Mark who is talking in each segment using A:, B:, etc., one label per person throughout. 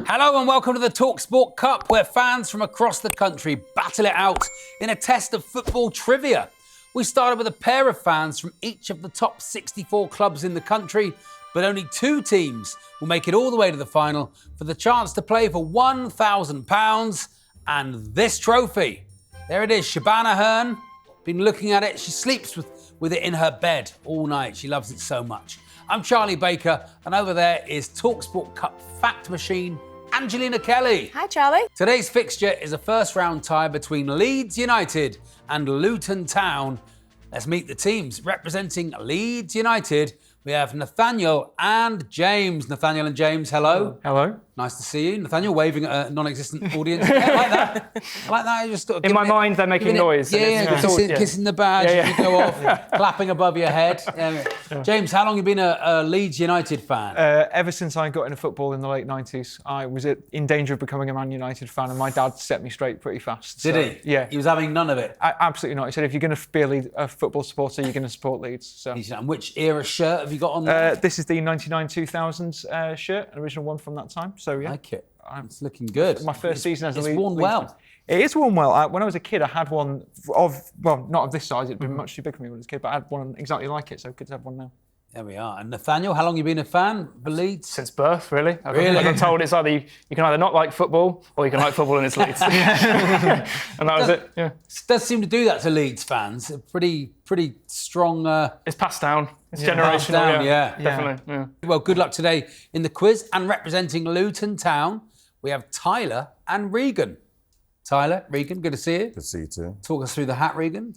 A: Hello and welcome to the talkSPORT Cup, where fans from across the country battle it out in a test of football trivia. We started with a pair of fans from each of the top 64 clubs in the country, but only 2 teams will make it all the way to the final for the chance to play for £1,000 and this trophy. There it is, Shabana Hearn. Been looking at it. She sleeps with it in her bed all night. She loves it so much. I'm Charlie Baker, and over there is talkSPORT Cup fact machine, Angelina Kelly.
B: Hi, Charlie.
A: Today's fixture is a first-round tie between Leeds United and Luton Town. Let's meet the teams. Representing Leeds United, we have Nathaniel and James. Nathaniel and James, hello.
C: Hello.
A: Nice to see you. Nathaniel waving at a non-existent audience. Yeah, I like that. I like that. Just
C: in my mind, they're making noise.
A: Kissing the badge as you go off, clapping above your head. James, how long have you been a Leeds United fan?
C: Ever since I got into football in the late 90s, I was in danger of becoming a Man United fan, and my dad set me straight pretty fast.
A: Did he?
C: Yeah.
A: He was having none of it?
C: Absolutely not. He said, if you're going to be a football supporter, you're going to support Leeds. So.
A: And which era shirt have you got on there?
C: This is the 99-2000 shirt, an original one from that time. So yeah,
A: I like it. It's looking good.
C: My first season as a Leeds.
A: It's worn well.
C: It is worn well. When I was a kid, I had one not of this size. It'd been much too big for me when I was a kid, but I had one exactly like it. So good to have one now.
A: There we are. And Nathaniel, how long have you been a fan for Leeds?
D: Since birth, really. I've been told it's either you can either not like football or you can like football and it's Leeds. And that was it. Yeah.
A: It does seem to do that to Leeds fans. A pretty strong.
D: It's passed down. It's generational. Definitely. Yeah.
A: Well, good luck today in the quiz. And representing Luton Town, we have Tyler and Regan. Tyler, Regan, good to see you.
E: Good to see you too.
A: Talk us through the hat, Regan.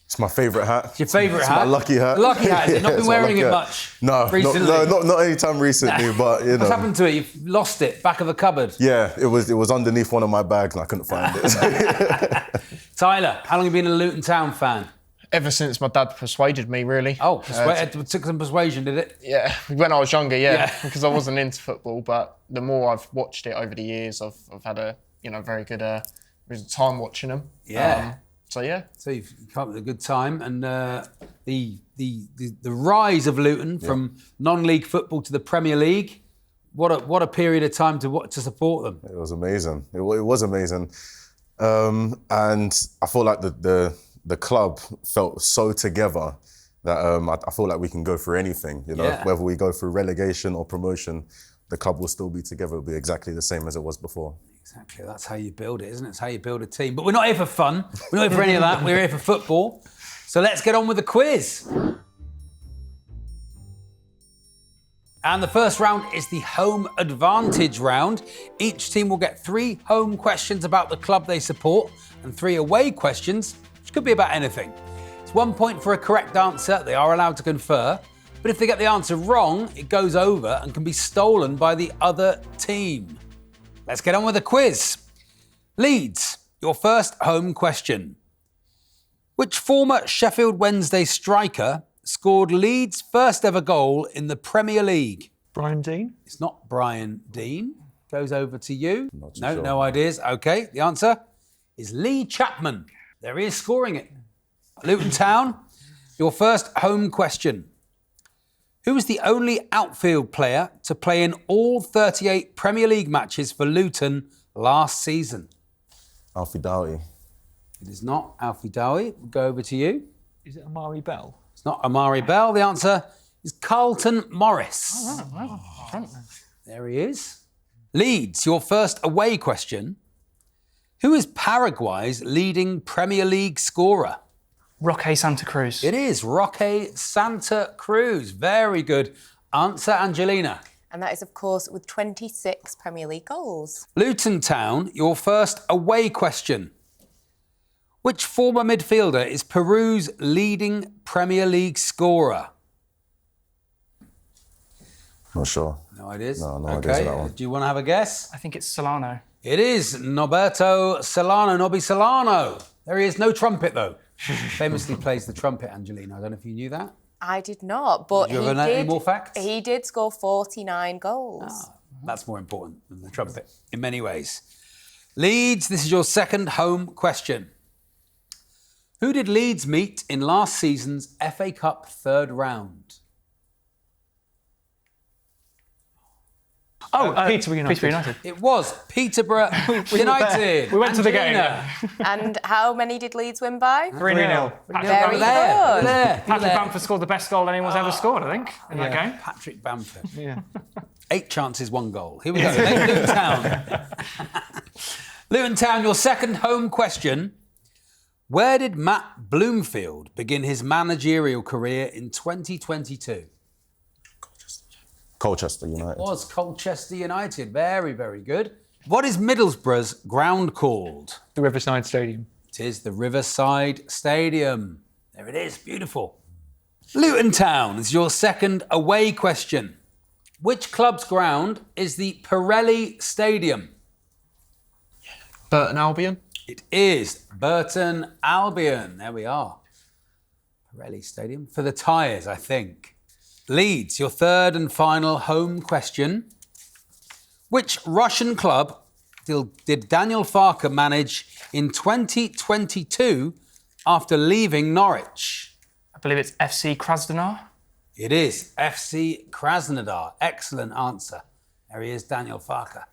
E: It's my favourite hat.
A: It's your favourite hat?
E: It's my lucky hat.
A: Lucky hat. You've not been wearing it much recently?
E: No, not any time recently, but you know.
A: What's happened to it? You've lost it, back of the cupboard.
E: Yeah, it was underneath one of my bags and I couldn't find it.
A: Tyler, how long have you been a Luton Town fan?
F: Ever since my dad persuaded me, really.
A: Oh, it took some persuasion, did it?
F: Yeah, when I was younger, because I wasn't into football. But the more I've watched it over the years, I've had a very good time watching them.
A: Yeah.
F: So
A: you've come up with a good time, and the rise of Luton from non-league football to the Premier League. What a period of time to support them.
E: It was amazing. It was amazing, and I feel like the club felt so together that I feel like we can go through anything. Whether we go through relegation or promotion, the club will still be together. It'll be exactly the same as it was before.
A: Exactly, that's how you build it, isn't it? It's how you build a team. But we're not here for fun. We're not here for any of that. We're here for football. So let's get on with the quiz. And the first round is the home advantage round. Each team will get 3 home questions about the club they support and 3 away questions, which could be about anything. It's 1 point for a correct answer. They are allowed to confer. But if they get the answer wrong, it goes over and can be stolen by the other team. Let's get on with the quiz. Leeds, your first home question. Which former Sheffield Wednesday striker scored Leeds' first ever goal in the Premier League?
C: Brian Dean?
A: It's not Brian Dean. Goes over to you.
E: Sure.
A: No ideas. Okay, the answer is Lee Chapman. There he is scoring it. Luton Town, your first home question. Who was the only outfield player to play in all 38 Premier League matches for Luton last season?
E: Alfie Dowie.
A: It is not Alfie Dowie. We'll go over to you.
C: Is it Amari Bell?
A: It's not Amari Bell. The answer is Carlton Morris.
D: Oh, wow.
A: There he is. Leeds, your first away question. Who is Paraguay's leading Premier League scorer?
D: Roque Santa Cruz.
A: It is Roque Santa Cruz. Very good answer, Angelina.
B: And that is, of course, with 26 Premier League goals.
A: Luton Town, your first away question. Which former midfielder is Peru's leading Premier League scorer?
E: Not sure.
A: No ideas?
E: No ideas on that one.
A: Do you want to have a guess?
D: I think it's Solano.
A: It is Norberto Solano, Nobby Solano. There he is, no trumpet though. Famously plays the trumpet, Angelina. I don't know if you knew that.
B: I did not, but
A: Did you have any more facts?
B: He did score 49 goals.
A: That's more important than the trumpet in many ways. Leeds, this is your second home question. Who did Leeds meet in last season's FA Cup third round?
C: Peterborough United.
A: It was Peterborough United.
D: We went to the game.
A: Angelina.
B: And how many did Leeds win by?
C: 3-0.
B: Very good.
A: There.
D: Patrick Bamford scored the best goal anyone's ever scored, I think, in that game.
A: Patrick Bamford.
C: Yeah.
A: 8 chances, 1 goal. Here we go. Luton Town. Luton Town, your second home question. Where did Matt Bloomfield begin his managerial career in 2022?
E: Colchester United.
A: It was Colchester United. Very, very good. What is Middlesbrough's ground called?
C: The Riverside Stadium.
A: It is the Riverside Stadium. There it is. Beautiful. Luton Town is your second away question. Which club's ground is the Pirelli Stadium?
F: Burton Albion.
A: It is Burton Albion. There we are. Pirelli Stadium. For the tyres, I think. Leeds, your third and final home question. Which Russian club did Daniel Farke manage in 2022 after leaving Norwich?
D: I believe it's FC Krasnodar.
A: It is FC Krasnodar. Excellent answer. There he is, Daniel Farke.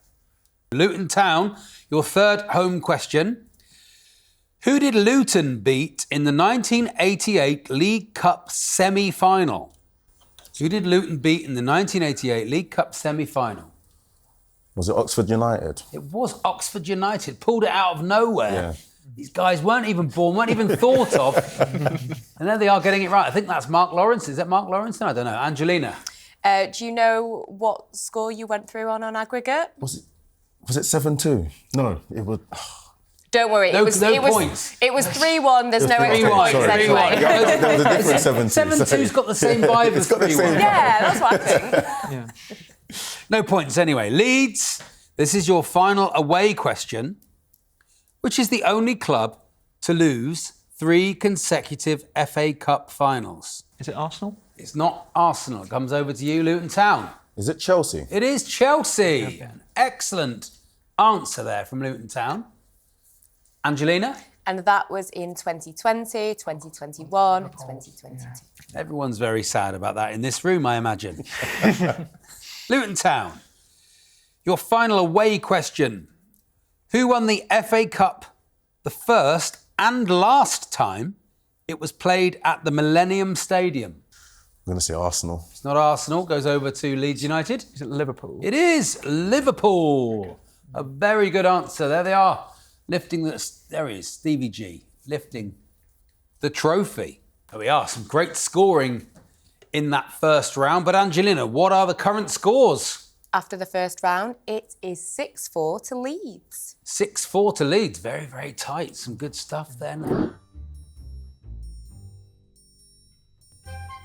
A: Luton Town, your third home question. Who did Luton beat in the 1988 League Cup semi-final? Who did Luton beat in the 1988 League Cup semi-final?
E: Was it Oxford United?
A: It was Oxford United. Pulled it out of nowhere.
E: Yeah.
A: These guys weren't even born, weren't even thought of. And there they are getting it right. I think that's Mark Lawrence. Is that Mark Lawrence? No, I don't know. Angelina.
B: Do you know what score you went through on aggregate?
E: Was it 7-2? No, it was.
B: Don't worry,
A: No
B: it was
A: points.
B: It was 3-1. There's no extra
A: 3-1.
B: points
A: Sorry.
B: anyway.
E: There was a different 7-2.
A: 7-2's got the same vibe as
E: It's got the
A: 3-1.
E: same vibe.
B: Yeah, that's what I think.
A: No points anyway. Leeds, this is your final away question. Which is the only club to lose 3 consecutive FA Cup finals?
C: Is it Arsenal?
A: It's not Arsenal. It comes over to you, Luton Town.
E: Is it Chelsea?
A: It is Chelsea. An excellent answer there from Luton Town. Angelina?
B: And that was in 2020, 2021, 2022.
A: Everyone's very sad about that in this room, I imagine. Luton Town, your final away question. Who won the FA Cup the first and last time it was played at the Millennium Stadium?
E: I'm going to say Arsenal.
A: It's not Arsenal, goes over to Leeds United.
C: Is it Liverpool?
A: It is Liverpool. A very good answer. There they are. There he is, Stevie G, lifting the trophy. There we are. Some great scoring in that first round. But Angelina, what are the current scores?
B: After the first round, it is 6-4 to Leeds.
A: 6-4 to Leeds. Very, very tight. Some good stuff then.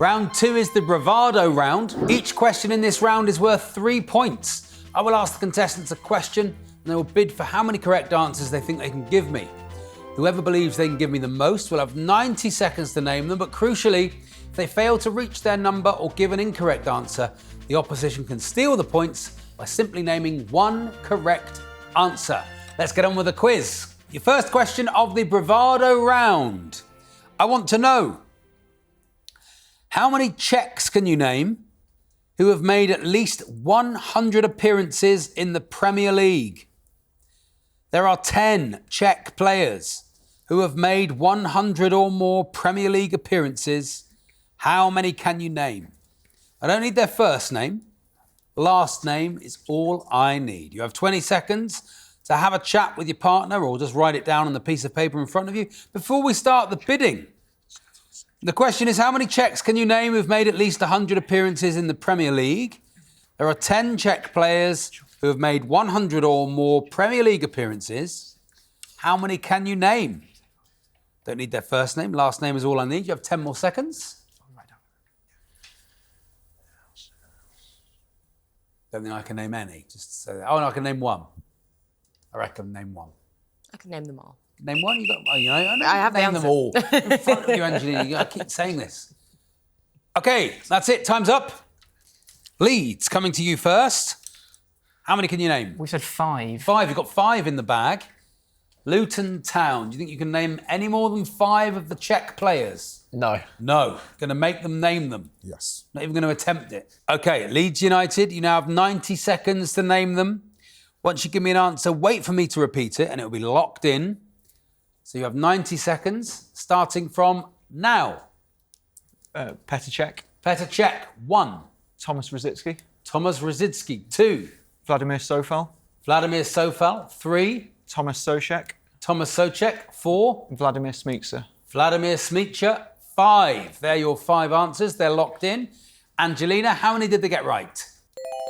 A: Round 2 is the Bravado round. Each question in this round is worth 3 points. I will ask the contestants a question and they will bid for how many correct answers they think they can give me. Whoever believes they can give me the most will have 90 seconds to name them, but crucially, if they fail to reach their number or give an incorrect answer, the opposition can steal the points by simply naming one correct answer. Let's get on with the quiz. Your first question of the Bravado round. I want to know, how many Czechs can you name who have made at least 100 appearances in the Premier League? There are 10 Czech players who have made 100 or more Premier League appearances. How many can you name? I don't need their first name. Last name is all I need. You have 20 seconds to have a chat with your partner or just write it down on the piece of paper in front of you before we start the bidding. The question is, how many Czechs can you name who've made at least 100 appearances in the Premier League? There are 10 Czech players who have made 100 or more Premier League appearances. How many can you name? Don't need their first name. Last name is all I need. You have 10 more seconds. Don't think I can name any. Just say that. Oh, no, I can name one. I reckon name one.
B: I can name them all.
A: Name one?
B: I have the
A: name them
B: answer.
A: all. In front of you, Angelina. I keep saying this. Okay, that's it. Time's up. Leeds, coming to you first. How many can you name?
D: We said 5.
A: 5. You've got 5 in the bag. Luton Town. Do you think you can name any more than 5 of the Czech players?
F: No.
A: No. Going to make them name them.
E: Yes.
A: Not even going to attempt it. Okay, Leeds United, you now have 90 seconds to name them. Once you give me an answer, wait for me to repeat it and it'll be locked in. So you have 90 seconds, starting from now.
C: Petr Cech.
A: Petr Cech, 1.
C: Thomas Rosicky.
A: Thomas Rosicky, 2.
C: Vladimir Sofal.
A: Vladimir Sofal, 3.
C: Thomas Soucek.
A: Thomas Soucek, 4.
C: Vladimir Smica.
A: Vladimir Smica, 5. They're your 5 answers. They're locked in. Angelina, how many did they get right?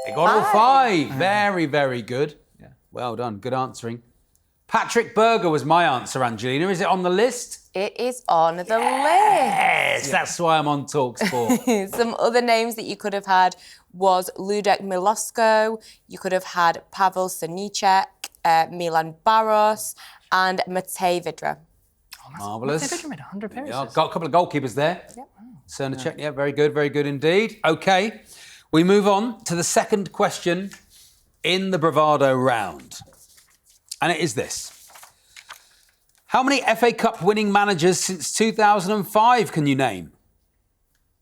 A: They got all 5. Very, very good.
C: Yeah.
A: Well done. Good answering. Patrick Berger was my answer, Angelina. Is it on the list?
B: It is on the
A: Yes, that's why I'm on talkSPORT.
B: list. Some other names that you could have had was Ludek Milosko, you could have had Pavel Siniček, Milan Baros, and Matej Vidra.
A: Marvellous.
D: They made 100 appearances.
A: Yeah, got a couple of goalkeepers there. Yep. Cernacek, yeah, very good indeed. Okay, we move on to the second question in the Bravado round. And it is this. How many FA Cup winning managers since 2005 can you name?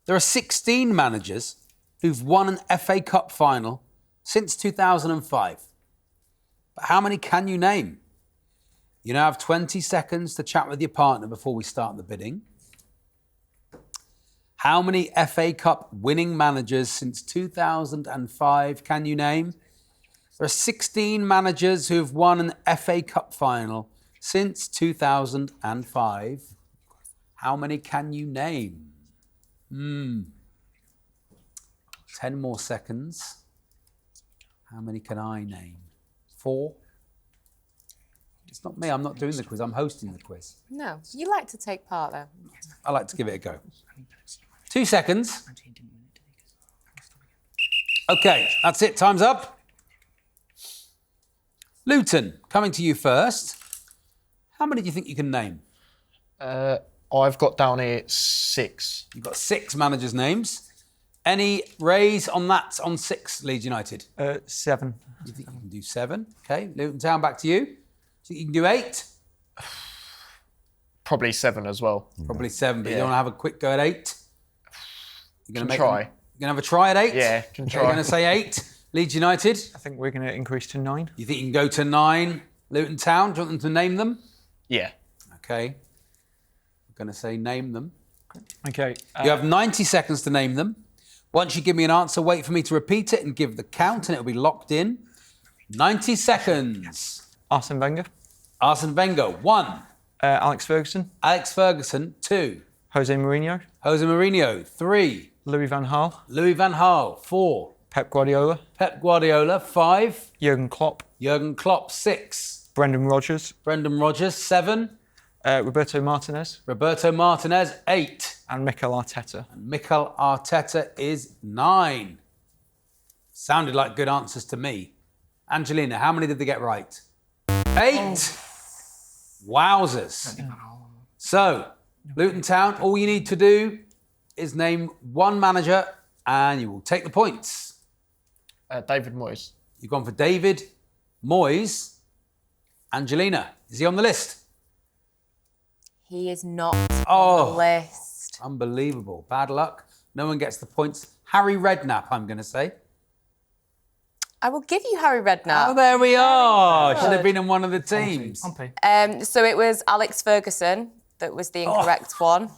A: There are 16 managers who've won an FA Cup final since 2005. But how many can you name? You now have 20 seconds to chat with your partner before we start the bidding. How many FA Cup winning managers since 2005 can you name? There are 16 managers who've won an FA Cup final since 2005. How many can you name? 10 more seconds. How many can I name? 4. It's not me, I'm not doing the quiz, I'm hosting the quiz.
B: No, you like to take part though.
A: I like to give it a go. 2 seconds. Okay, that's it, time's up. Luton, coming to you first. How many do you think you can name?
F: I've got down here 6.
A: You've got 6 managers' names. Any raise on that on 6, Leeds United?
C: 7.
A: You think you can do 7? Okay, Luton Town, back to you. Do you think you can do 8?
F: Probably 7 as well.
A: Probably 7, but you don't want to have a quick go at 8? You're going to
F: Try.
A: You're going to have a try at 8?
F: Yeah, can try.
A: You're going to say 8. Leeds United?
C: I think we're going to increase to 9.
A: You think you can go to 9? Luton Town, do you want them to name them?
F: Yeah.
A: Okay. I'm going to say name them.
C: Okay.
A: You have 90 seconds to name them. Once you give me an answer, wait for me to repeat it and give the count, and it'll be locked in. 90 seconds.
C: Arsene Wenger.
A: Arsene Wenger, 1.
C: Alex Ferguson.
A: Alex Ferguson, 2.
C: Jose Mourinho.
A: Jose Mourinho, 3.
C: Louis van Gaal.
A: Louis van Gaal, 4.
C: Pep Guardiola.
A: Pep Guardiola, 5.
C: Jurgen Klopp.
A: Jurgen Klopp, 6.
C: Brendan Rodgers.
A: Brendan Rodgers, 7.
C: Roberto Martinez.
A: Roberto Martinez, 8.
C: And Mikel Arteta.
A: And Mikel Arteta is 9. Sounded like good answers to me. Angelina, how many did they get right? 8. Wowzers. So, Luton Town, all you need to do is name 1 manager and you will take the points.
F: David Moyes.
A: You've gone for David Moyes. Angelina, is he on the list?
B: He is not
A: Oh.
B: on the list.
A: Unbelievable. Bad luck. No one gets the points. Harry Redknapp, I'm going to say.
B: I will give you Harry Redknapp.
A: Oh, there we are. Should have been in one of the teams.
B: So it was Alex Ferguson that was the incorrect one.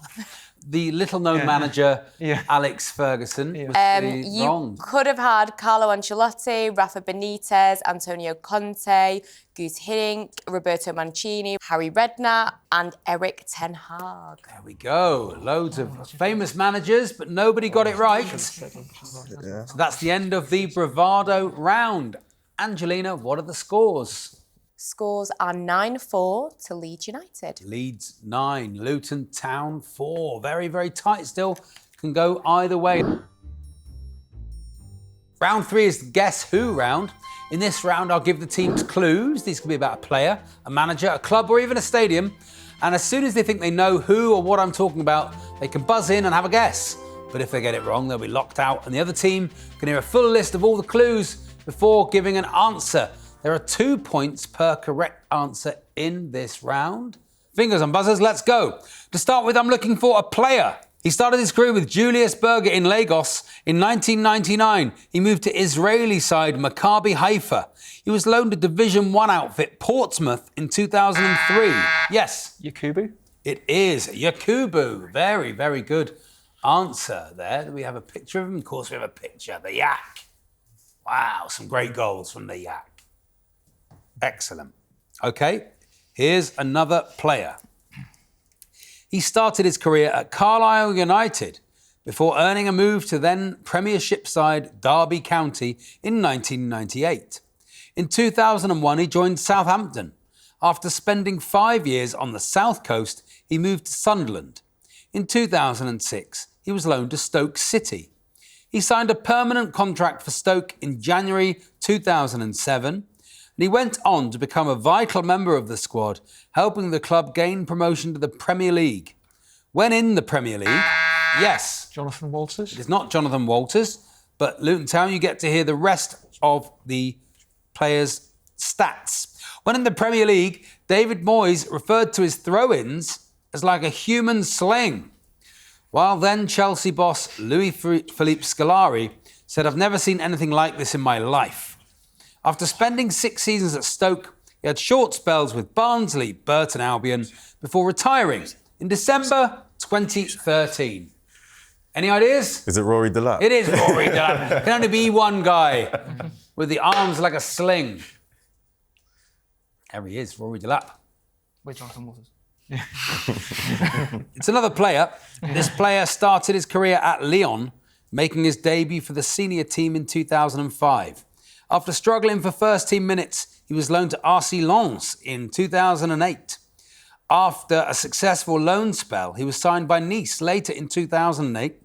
A: The little-known manager,
C: Yeah.
A: Alex Ferguson, was the
B: You
A: wrong.
B: could have had Carlo Ancelotti, Rafa Benitez, Antonio Conte, Guus Hiddink, Roberto Mancini, Harry Redknapp, and Eric Ten Hag.
A: There we go. Loads of famous managers, but nobody got it right. So that's the end of the Bravado round. Angelina, what are the scores?
B: Scores are 9-4 to Leeds United.
A: Leeds 9, Luton Town 4. Very, very tight still. Can go either way. Round 3 is the Guess Who round. In this round, I'll give the teams clues. These could be about a player, a manager, a club, or even a stadium. And as soon as they think they know who or what I'm talking about, they can buzz in and have a guess. But if they get it wrong, they'll be locked out, and the other team can hear a full list of all the clues before giving an answer. There are 2 points per correct answer in this round. Fingers on buzzers, let's go. To start with, I'm looking for a player. He started his career with Julius Berger in Lagos in 1999. He moved to Israeli side Maccabi Haifa. He was loaned to Division 1 outfit Portsmouth in 2003. Yes.
C: Yakubu?
A: It is Yakubu. Very, very good answer there. Do we have a picture of him? Of course we have a picture. The Yak. Wow, some great goals from the Yak. Excellent. Okay, here's another player. He started his career at Carlisle United before earning a move to then Premiership side Derby County in 1998. In 2001, he joined Southampton. After spending 5 years on the south coast, he moved to Sunderland. In 2006, he was loaned to Stoke City. He signed a permanent contract for Stoke in January 2007, and he went on to become a vital member of the squad, helping the club gain promotion to the Premier League. When in the Premier League, yes.
C: Jonathan Walters?
A: It is not Jonathan Walters, but Luton Town, you get to hear the rest of the players' stats. When in the Premier League, David Moyes referred to his throw-ins as like a human sling. While then Chelsea boss Louis-Philippe Scolari said, "I've never seen anything like this in my life." After spending 6 seasons at Stoke, he had short spells with Barnsley, Burton Albion, before retiring in December 2013. Any ideas?
E: Is it Rory Delap?
A: It is Rory Delap. Can only be one guy with the arms like a sling. There he is, Rory Delap.
D: With Jonathan Walters.
A: It's another player. This player started his career at Lyon, making his debut for the senior team in 2005. After struggling for first-team minutes, he was loaned to RC Lens in 2008. After a successful loan spell, he was signed by Nice later in 2008.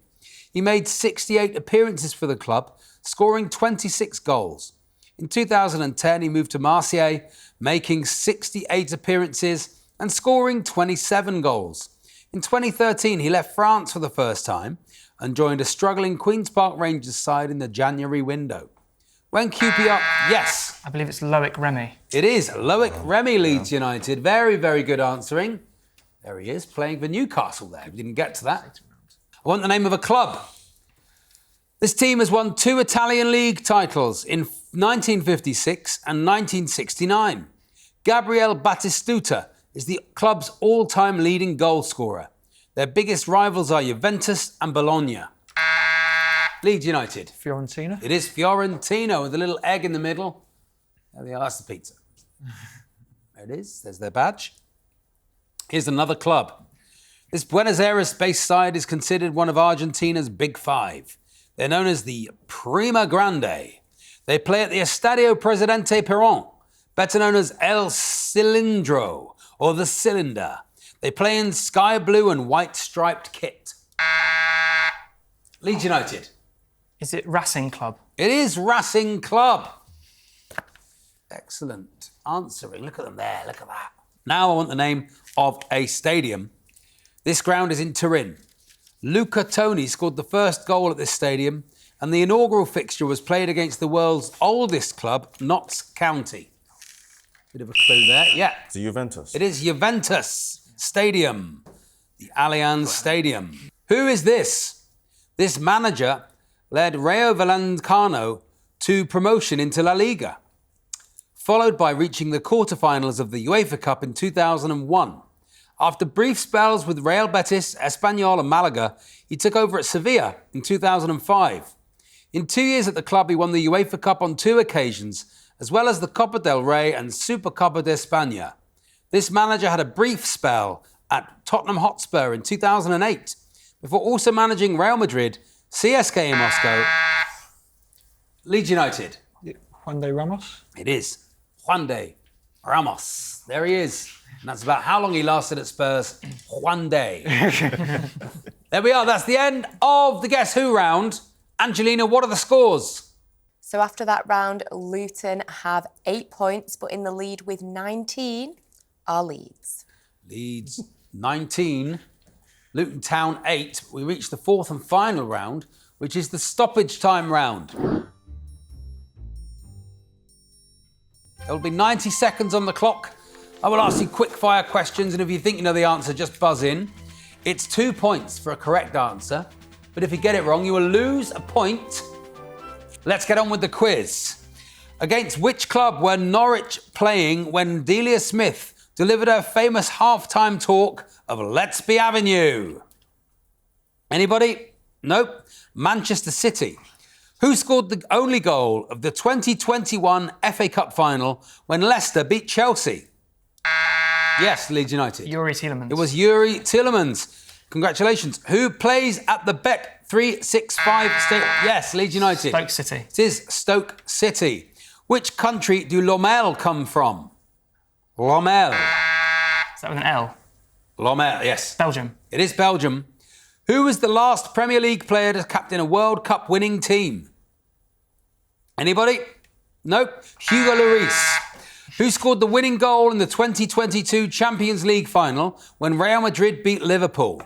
A: He made 68 appearances for the club, scoring 26 goals. In 2010, he moved to Marseille, making 68 appearances and scoring 27 goals. In 2013, he left France for the first time and joined a struggling Queen's Park Rangers side in the January window. When QPR... Yes.
D: I believe it's Loic Remy.
A: It is Loic Remy, Leeds United. Very, very good answering. There he is, playing for Newcastle there. We didn't get to that. I want the name of a club. This team has won 2 Italian league titles in 1956 and 1969. Gabriele Battistuta is the club's all-time leading goal scorer. Their biggest rivals are Juventus and Bologna. Leeds United.
C: Fiorentina?
A: It is Fiorentina with a little egg in the middle. There they are, that's the pizza. There it is, there's their badge. Here's another club. This Buenos Aires-based side is considered one of Argentina's Big Five. They're known as the Prima Grande. They play at the Estadio Presidente Perón, better known as El Cilindro, or the Cylinder. They play in sky blue and white striped kit. Leeds United.
D: Is it Racing Club?
A: It is Racing Club. Excellent answering. Look at them there, look at that. Now I want the name of a stadium. This ground is in Turin. Luca Toni scored the first goal at this stadium, and the inaugural fixture was played against the world's oldest club, Notts County. Bit of a clue there, yeah.
E: Is it Juventus?
A: It is Juventus Stadium, the Allianz Stadium. Who is this? This manager led Rayo Vallecano to promotion into La Liga, followed by reaching the quarterfinals of the UEFA Cup in 2001. After brief spells with Real Betis, Espanyol and Malaga, he took over at Sevilla in 2005. In 2 years at the club, he won the UEFA Cup on 2 occasions, as well as the Copa del Rey and Supercopa de España. This manager had a brief spell at Tottenham Hotspur in 2008, before also managing Real Madrid, CSKA Moscow, Leeds United.
C: Juan de Ramos?
A: It is Juan de Ramos. There he is. And that's about how long he lasted at Spurs. Juan de. There we are. That's the end of the Guess Who round. Angelina, what are the scores?
B: So after that round, Luton have 8 points, but in the lead with 19 are Leeds.
A: Leeds 19, Luton Town 8. We reach the 4th and final round, which is the stoppage time round. There'll be 90 seconds on the clock. I will ask you quick fire questions, and if you think you know the answer, just buzz in. It's 2 points for a correct answer, but if you get it wrong, you will lose a point. Let's get on with the quiz. Against which club were Norwich playing when Delia Smith delivered her famous halftime talk of Let's Be Avenue? Anybody? Nope. Manchester City. Who scored the only goal of the 2021 FA Cup final when Leicester beat Chelsea? Yes, Leeds United.
D: Yuri Tielemans.
A: It was Yuri Tielemans. Congratulations. Who plays at the Bet365 Stadium? Yes, Leeds United.
D: Stoke City.
A: It is Stoke City. Which country do Lommel come from? Lommel.
D: Is that with an L?
A: Lommel, yes.
D: Belgium.
A: It is Belgium. Who was the last Premier League player to captain a World Cup winning team? Anybody? Nope. Hugo Lloris. Who scored the winning goal in the 2022 Champions League final when Real Madrid beat Liverpool?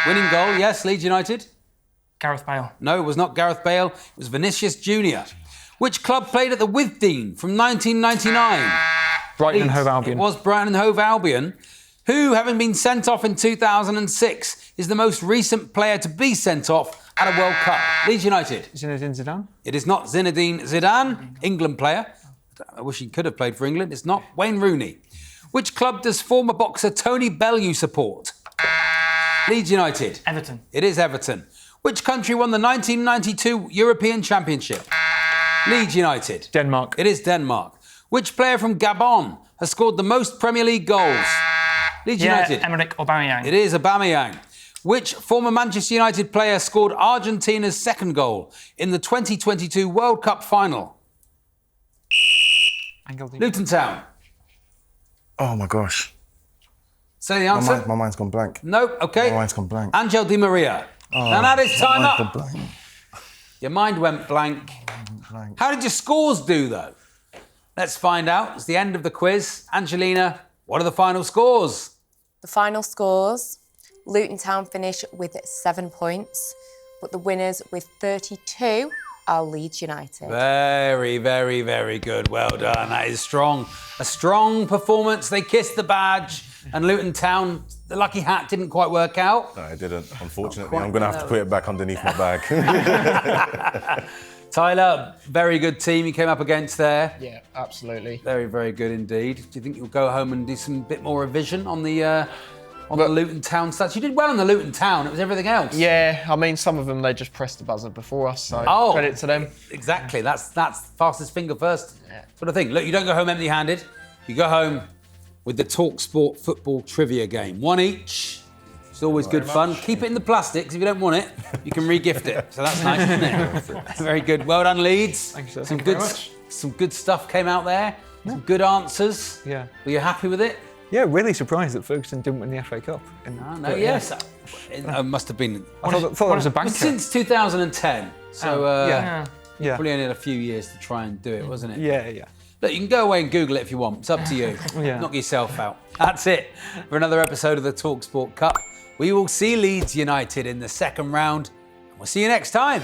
A: Winning goal, yes, Leeds United.
D: Gareth Bale.
A: No, it was not Gareth Bale. It was Vinicius Junior. Which club played at the Withdean from 1999?
C: Brighton and
A: Leeds.
C: Hove Albion.
A: It was Brighton and Hove Albion. Who, having been sent off in 2006, is the most recent player to be sent off at a World Cup? Leeds United.
C: Zinedine Zidane.
A: It is not Zinedine Zidane, England player. I wish he could have played for England. It's not Wayne Rooney. Which club does former boxer Tony Bellew support? Leeds United.
D: Everton.
A: It is Everton. Which country won the 1992 European Championship? Leeds United.
C: Denmark.
A: It is Denmark. Which player from Gabon has scored the most Premier League goals? Leeds United.
D: Emmerich Aubameyang.
A: It is Aubameyang. Which former Manchester United player scored Argentina's second goal in the 2022 World Cup final? Luton Town.
E: Oh my gosh.
A: Say the answer.
E: My mind's gone blank.
A: No, okay.
E: My mind's gone blank.
A: Angel Di Maria. And that is time
E: Mind's
A: up.
E: gone blank.
A: Your mind went blank. How did your scores do, though? Let's find out. It's the end of the quiz. Angelina, what are the final scores?
B: The final scores, Luton Town finish with 7 points, but the winners with 32 are Leeds United.
A: Very, very, very good. Well done. That is strong. A strong performance. They kissed the badge, and Luton Town, the lucky hat didn't quite work out.
E: No, I didn't, unfortunately. I'm going to have to put it back underneath my bag.
A: Tyler, very good team you came up against there.
F: Yeah, absolutely.
A: Very, very good indeed. Do you think you'll go home and do some bit more revision on the Luton Town stats? You did well on the Luton Town. It was everything else.
F: Yeah, I mean, some of them, they just pressed the buzzer before us, so credit to them.
A: Exactly. That's fastest finger first sort of thing. Look, you don't go home empty-handed. You go home with the talkSPORT football trivia game. One each. It's always good fun. Keep it in the plastic, because if you don't want it, you can re-gift it. So that's nice, isn't it? Very good. Well done, Leeds.
C: Thank you, sir.
A: Some
C: Thank you
A: good,
C: very much.
A: some good stuff came out there. Some good answers.
C: Yeah.
A: Were you happy with it?
C: Yeah, really surprised that Ferguson didn't win the FA Cup.
A: No, yes. It must have been.
C: I thought that was a banker.
A: Since 2010. So
C: yeah.
A: probably only had a few years to try and do it, wasn't it?
C: Yeah.
A: Look, you can go away and Google it if you want. It's up to you.
C: Yeah.
A: Knock yourself out. That's it for another episode of the talkSPORT Cup. We will see Leeds United in the second round. We'll see you next time.